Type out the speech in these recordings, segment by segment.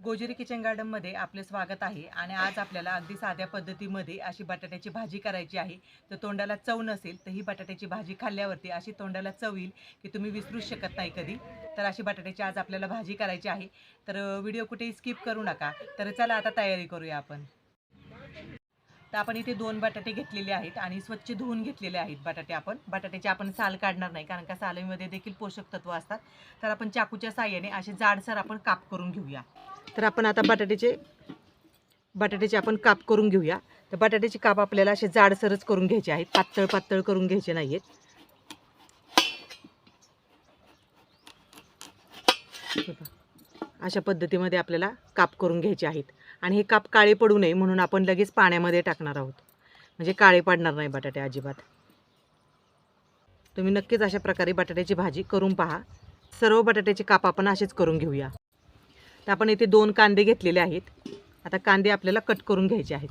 गोजिरी kitchen गार्डनमध्ये आपले स्वागत आहे आणि आज आपल्याला अगदी साध्या पद्धतीमध्ये अशी बटाट्याची भाजी करायची आहे। तर तोंडाला चव नसेल तर ही बटाट्याची भाजी खाल्ल्यावरती अशी तोंडाला चव येईल की तुम्ही विसरूच शकत नाही कधी। तर अशी बटाट्याची आज आपल्याला भाजी करायची आहे। तर व्हिडिओ कुठेही स्किप करू नका। तर चला आता तयारी करूया आपण। तर आपण इथे 2 बटाटे घेतलेले आहेत आणि स्वच्छ धुवून घेतलेले आहेत बटाटे। बटाट्याचे आपण साल काढणार नाही कारण का सालामध्ये देखील पोषक तत्व असतात। तर आपण चाकूच्या साहाय्याने असे जाडसर आपण काप करून घेऊया। तर आपण आता बटाट्याचे आपण काप करून घेऊया। तर बटाट्याचे काप आपल्याला असे जाडसरच करून घ्यायचे आहेत, पातळ पातळ करून घ्यायचे नाहीत। अशा पद्धतीमध्ये आपल्याला काप करून घ्यायचे आहेत आणि हे काप काळे पडू नये म्हणून आपण लगेच पाण्यामध्ये टाकणार आहोत, म्हणजे काळे पडणार नाही बटाटे अजिबात। तुम्ही नक्कीच अशा प्रकारे बटाट्याची भाजी करून पहा। सर्व बटाट्याचे काप आपण असेच करून घेऊया। तर आपण इथे 2 कांदे घेतलेले आहेत। आता कांदे आपल्याला कट करून घ्यायचे आहेत।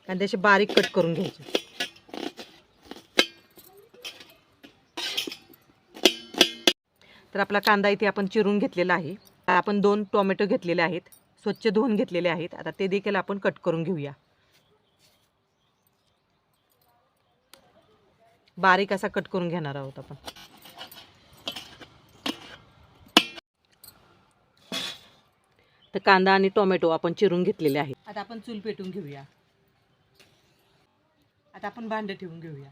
कांदे असे बारीक कट करून घ्यायचे। तर आपला कांदा इथे आपण चिरून घेतलेला आहे। आपण 2 टोमॅटो घेतलेले आहेत, स्वच्छ धुवून घेतलेले आहेत। आता ते देखील आपण कट करून घेऊया। बारीक असा कट करून घेणार आहोत आपण। तर कांदा आणि टोमॅटो आपण चिरून घेतलेले आहेत। आता आपण चूल पेटून घेऊया। आता आपण भांडे ठेवून घेऊया।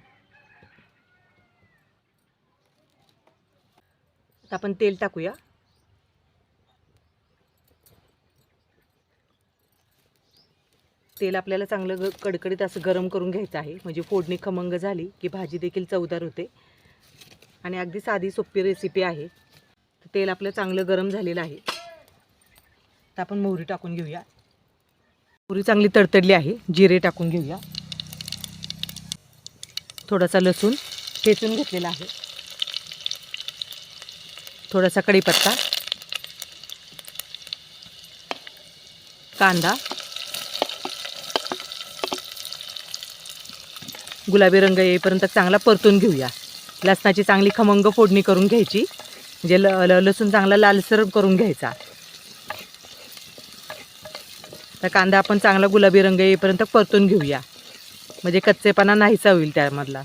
आता आपण तेल टाकूया। तेल आपल्याला चांगलं कडकडीत असं गरम करून घ्यायचं आहे, म्हणजे फोडणी खमंग झाली की भाजी देखील चवदार होते आणि अगदी साधी सोपी रेसिपी आहे। तर तेल आपलं चांगलं गरम झालेलं आहे। तर आपण मोहरी टाकून घेऊया। मोहरी चांगली तडतडली आहे, जिरे टाकून घेऊया। थोडासा लसूण ठेचून घेतलेला आहे, थोडासा कढीपत्ता, कांदा गुलाबी रंग येईपर्यंत चांगला परतून घेऊया। लसणाची चांगली खमंग फोडणी करून घ्यायची, म्हणजे लसूण चांगला लालसर करून घ्यायचा। तर कांदा आपण चांगला गुलाबी रंग येईपर्यंत परतून घेऊया, म्हणजे कच्चेपणा नाहीसा होईल त्यामधला।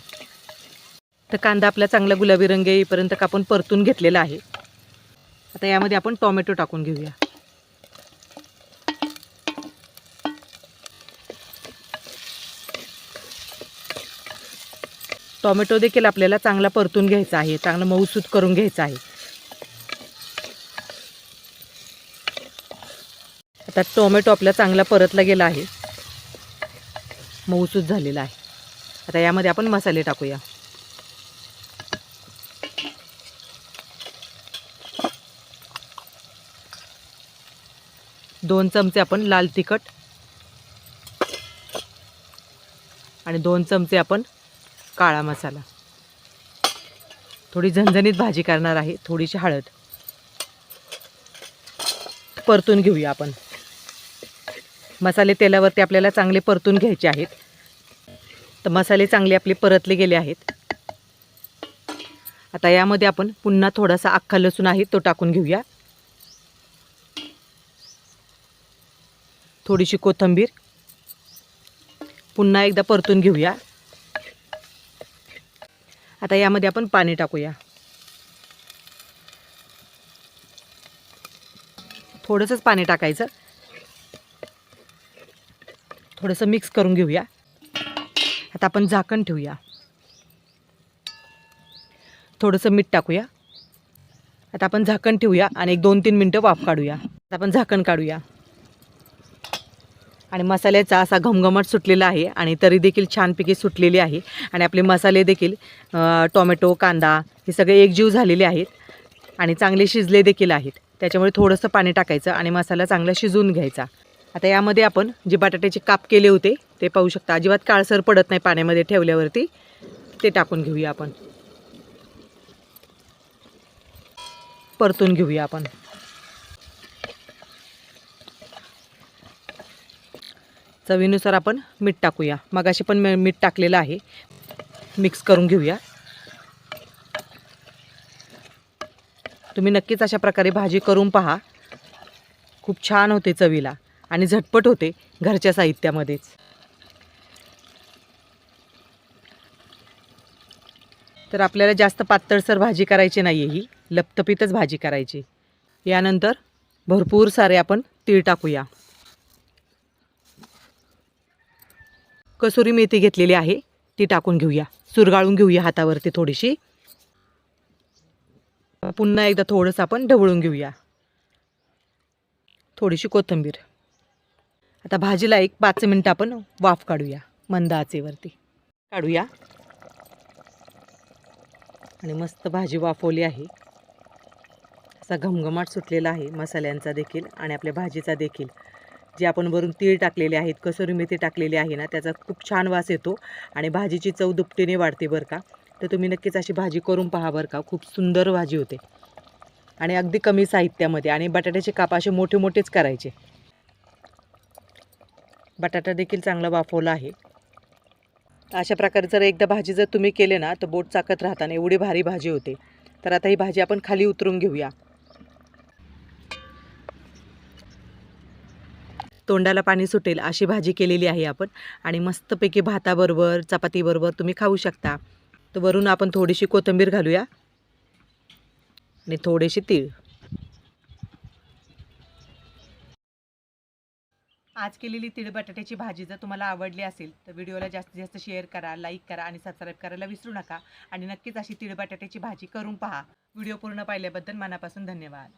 तर कांदा आपला चांगला गुलाबी रंग येईपर्यंत आपण परतून घेतलेला आहे। आता यामध्ये आपण टोमॅटो टाकून घेऊया। टोमॅटो देखील आपल्याला चांगला परतून घ्यायचा आहे, चांगलं मऊसूत करून घ्यायचं आहे। आता टोमॅटो आपला चांगला परतला गेला आहे, मऊसूत झालेला आहे। आता यामध्ये आपण मसाले टाकूया। दोन चमचे आपण लाल तिखट आणि 2 चमचे आपण काळा मसाला। थोडी झणझणीत भाजी करणार आहे, थोडीशी हळद परतून घेऊया आपण। मसाले तेलावरती आपल्याला चांगले परतून घ्यायचे आहेत। तर मसाले चांगले आपले परतले गेले आहेत। आता यामध्ये आपण पुन्हा थोडासा अख्खा लसूण आहे तो टाकून घेऊया, थोडीशी कोथिंबीर, पुन्हा एकदा परतून घेऊया। आता यामध्ये आपण पाणी टाकूया, थोडंसंच पाणी टाकायचं। थोडंसं मिक्स करून घेऊया। आता आपण झाकण ठेवूया, थोडंसं मीठ टाकूया। आता आपण झाकण ठेवूया आणि 1-2-3 मिनटं वाफ काढूया। आता आपण झाकण काढूया आणि मसाल्याचा असा घमघमाट सुटलेला आहे आणि तरी देखील छानपैकी सुटलेली आहे आणि आपले मसाले देखील टोमॅटो कांदा हे सगळे एकजीव झालेले आहेत आणि चांगले शिजले देखील आहेत। त्याच्यामुळे थोडंसं पाणी टाकायचं आणि मसाला चांगला शिजवून घ्यायचा। आता यामध्ये आपण जे बटाट्याचे काप केले होते ते पाहू शकता, अजिबात काळसर पडत नाही पाण्यामध्ये ठेवल्यावरती। ते टाकून घेऊया आपण, परतून घेऊया आपण। चवीनुसार आपण मीठ टाकूया, मगाशी पण मीठ टाकलेलं आहे। मिक्स करून घेऊया। तुम्ही नक्कीच अशा प्रकारे भाजी करून पहा. खूप छान होते चवीला आणि झटपट होते घरच्या साहित्यामध्येच. तर आपल्याला जास्त पातळसर भाजी करायची नाही आहे, ही लपतपीतच भाजी करायची. यानंतर भरपूर सारे आपण तीळ टाकूया. कसुरी मेथी घेतलेली आहे ती टाकून घेऊया. चुरगाळून घेऊया हातावरती थोडीशी. पुन्हा एकदा थोडंसं आपण ढवळून घेऊया. थोडीशी कोथिंबीर. आता भाजीला एक 5 मिनिटं आपण वाफ काढूया मंद आचेवरती. काढूया आणि मस्त भाजी वाफवली आहे. असा घमघमाट सुटलेला आहे मसाल्यांचा देखील आणि आपल्या भाजीचा देखील. जे आपण वरून तीळ टाकलेले आहेत, कसुरी मेथी टाकलेली आहे ना, त्याचा खूप छान वास येतो आणि भाजीची चव दुपटीने वाढते बरं का. तर तुम्ही नक्कीच अशी भाजी करून पहा बरं का. खूप सुंदर भाजी होते आणि अगदी कमी साहित्यामध्ये. आणि बटाट्याचे काप असे मोठे मोठेच करायचे. बटाटा देखील चांगला वाफवला आहे. अशा प्रकारे जर एकदा भाजी जर तुम्ही केले ना तर बोट चाकत राहताना एवढी भारी भाजी होते. तर आता ही भाजी आपण खाली उतरून घेऊया. तोंडाला पाणी सुटेल अशी भाजी केलेली आहे आपण आणि मस्तपैकी भाताबरोबर चपातीबरोबर तुम्ही खाऊ शकता. तर वरून आपण थोडीशी कोथिंबीर घालूया आणि थोडेसे तीळ. आज केलेली तीळ बटाट्याची भाजी जर तुम्हाला आवडली असेल तर व्हिडिओला जास्तीत जास्त शेअर करा, लाईक करा आणि सबस्क्राईब करायला विसरू नका. आणि नक्कीच अशी तीळ बटाट्याची भाजी करून पहा. व्हिडिओ पूर्ण पाहिल्याबद्दल मनापासून धन्यवाद.